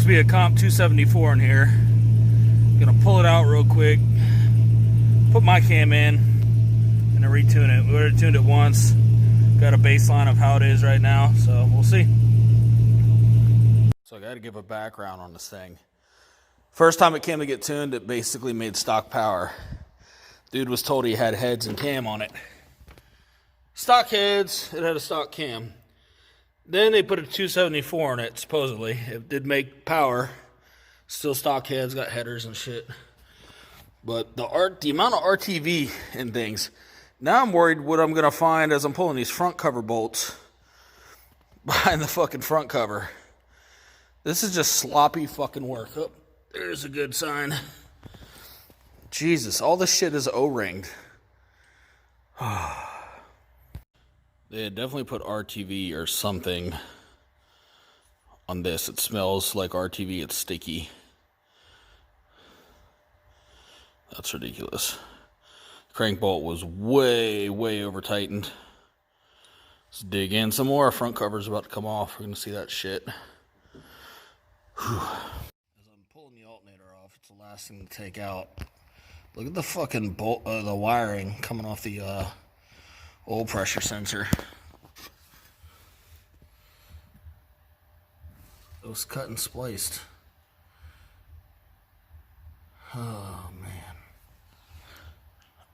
be a Comp 274 in here. Gonna pull it out real quick, put my cam in, and then retune it. We already tuned it once. Got a baseline of how it is right now, so we'll see. So I gotta give a background on this thing. First time it came to get tuned, it basically made stock power. Dude was told he had heads and cam on it. Stock heads, it had a stock cam. Then they put a 274 in it, supposedly. It did make power. Still stock heads, got headers and shit. But the amount of RTV and things. Now I'm worried what I'm gonna find as I'm pulling these front cover bolts behind the fucking front cover. This is just sloppy fucking work. Oh, there's a good sign. Jesus, all this shit is O-ringed. They had definitely put RTV or something on this. It smells like RTV, it's sticky. That's ridiculous. Crank bolt was way over tightened. Let's dig in some more. Our front cover's about to come off. We're gonna see that shit. Whew. As I'm pulling the alternator off, it's the last thing to take out. Look at the fucking bolt, the wiring coming off the oil pressure sensor. It was cut and spliced. Oh man.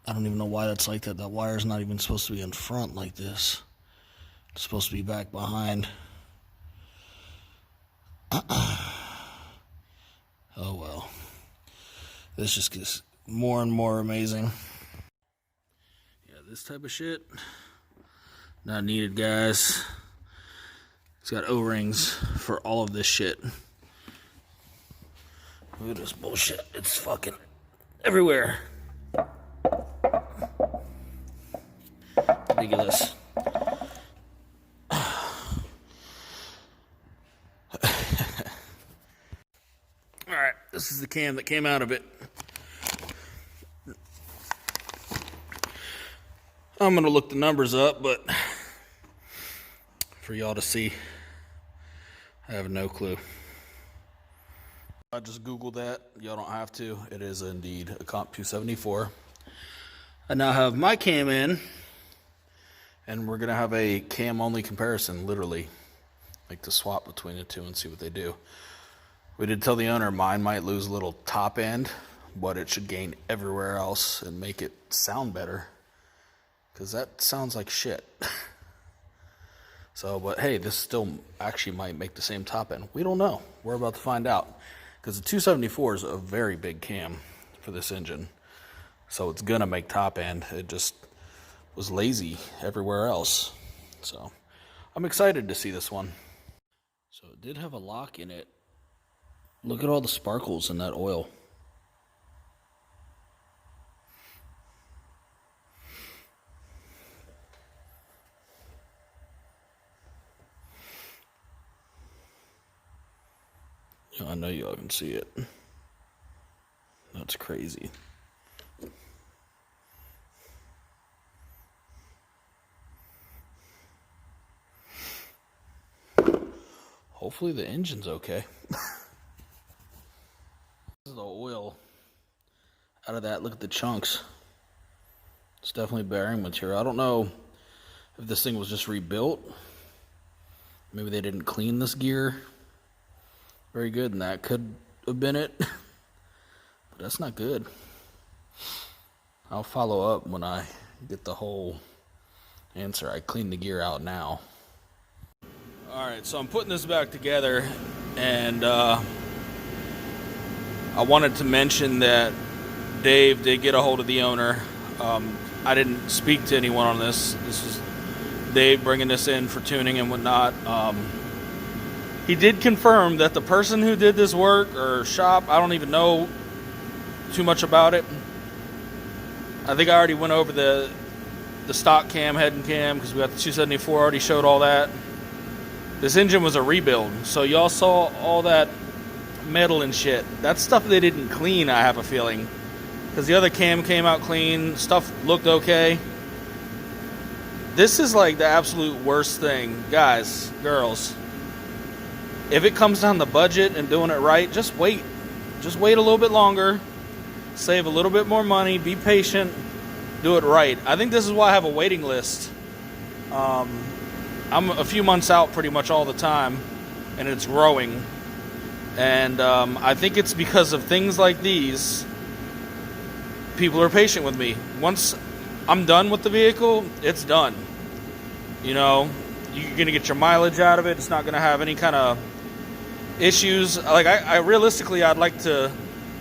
I don't even know why that's like that. That wire's not even supposed to be in front like this. It's supposed to be back behind. Oh well. This just gets more and more amazing. Yeah, this type of shit, not needed, guys. It's got O-rings for all of this shit. Look at this bullshit. It's fucking everywhere. Ridiculous. Alright, this is the cam that came out of it. I'm going to look the numbers up, but for y'all to see, I have no clue. I just Googled that. Y'all don't have to. It is indeed a Comp 274. I now have my cam in, and we're going to have a cam-only comparison, literally. Like to swap between the two and see what they do. We did tell the owner mine might lose a little top end, but it should gain everywhere else and make it sound better. Because that sounds like shit. So, but hey, this still actually might make the same top end. We don't know. We're about to find out. Because the 274 is a very big cam for this engine. So it's going to make top end. It just was lazy everywhere else. So I'm excited to see this one. So it did have a lock in it. Look at all the sparkles in that oil. I know y'all can see it. That's crazy. Hopefully the engine's okay. This is the oil out of that. Look at the chunks. It's definitely bearing material. I don't know if this thing was just rebuilt. Maybe they didn't clean this gear very good, and that could have been it. But that's not good. I'll follow up when I get the whole answer. I cleaned the gear out now. Alright, so I'm putting this back together, and I wanted to mention that Dave did get a hold of the owner. I didn't speak to anyone on this. This was Dave bringing this in for tuning and whatnot. He did confirm that the person who did this work or shop, I don't even know too much about it. I think I already went over the stock cam, head and cam, because we got the 274, already showed all that. This engine was a rebuild, so y'all saw all that metal and shit. That's stuff they didn't clean, I have a feeling. Because the other cam came out clean, stuff looked okay. This is like the absolute worst thing. Guys, girls, if it comes down to budget and doing it right, just wait. Just wait a little bit longer. Save a little bit more money. Be patient. Do it right. I think this is why I have a waiting list. I'm a few months out pretty much all the time, and it's growing. And I think it's because of things like these. People are patient with me. Once I'm done with the vehicle, it's done. You know, you're going to get your mileage out of it. It's not going to have any kind of issues. Like, I realistically, I'd like to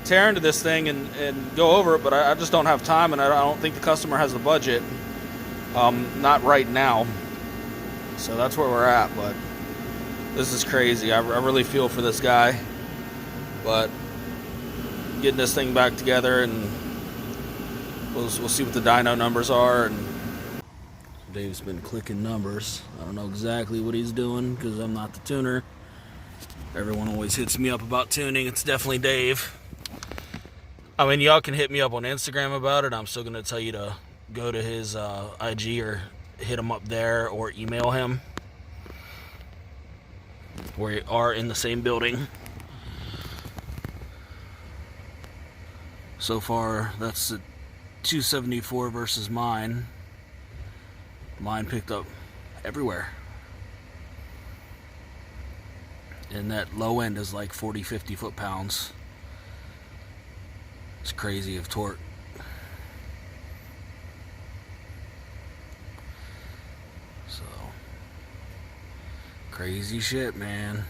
tear into this thing and go over it, but I just don't have time, and I don't think the customer has the budget. Not right now. So that's where we're at, but this is crazy. I really feel for this guy, but getting this thing back together, and we'll see what the dyno numbers are. And Dave's been clicking numbers. I don't know exactly what he's doing because I'm not the tuner. Everyone always hits me up about tuning. It's definitely Dave. I mean, y'all can hit me up on Instagram about it. I'm still going to tell you to go to his IG or hit him up there or email him. We are in the same building. So far, that's the 274 versus mine. Mine picked up everywhere. And that low end is like 40, 50 foot-pounds. It's crazy of torque. So, crazy shit, man.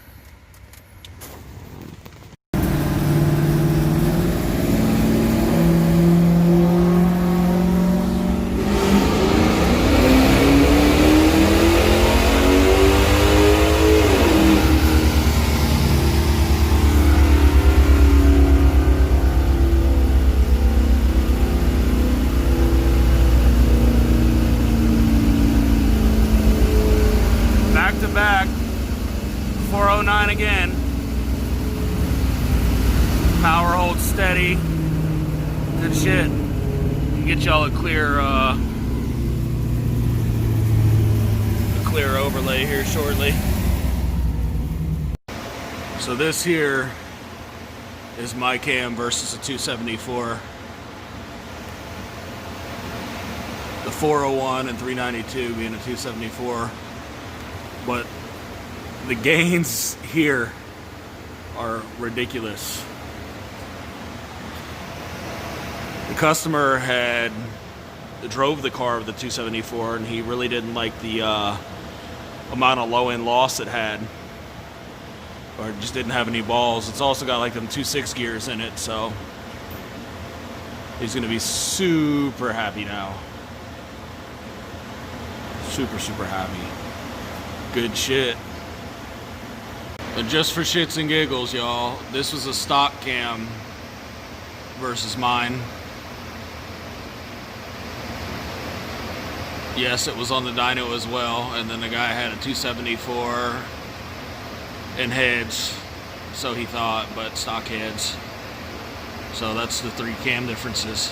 Back 409 again. Power holds steady. Good shit. Get y'all a clear overlay here shortly. So this here is my cam versus a 274. The 401 and 392 being a 274. But the gains here are ridiculous. The customer drove the car with the 274, and he really didn't like the amount of low-end loss it had, or just didn't have any balls. It's also got like them 2.6 gears in it, so he's gonna be super happy now. Super, super happy. Good shit. But just for shits and giggles, y'all, this was a stock cam versus mine. Yes, it was on the dyno as well, and then the guy had a 274 in heads, so he thought, but stock heads. So that's the 3 cam differences.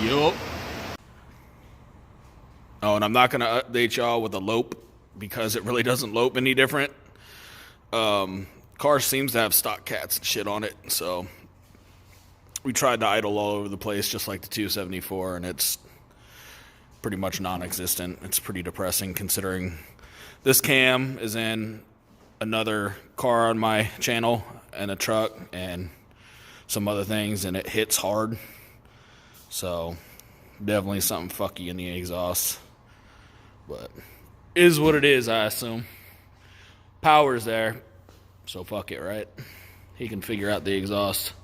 Yup. Oh, and I'm not going to update y'all with a lope because it really doesn't lope any different. Car seems to have stock cats and shit on it, so we tried to idle all over the place just like the 274, and it's pretty much non-existent. It's pretty depressing considering this cam is in another car on my channel and a truck and some other things, and it hits hard. So definitely something fucky in the exhaust. But is what it is, I assume. Power's there, so fuck it, right? He can figure out the exhaust.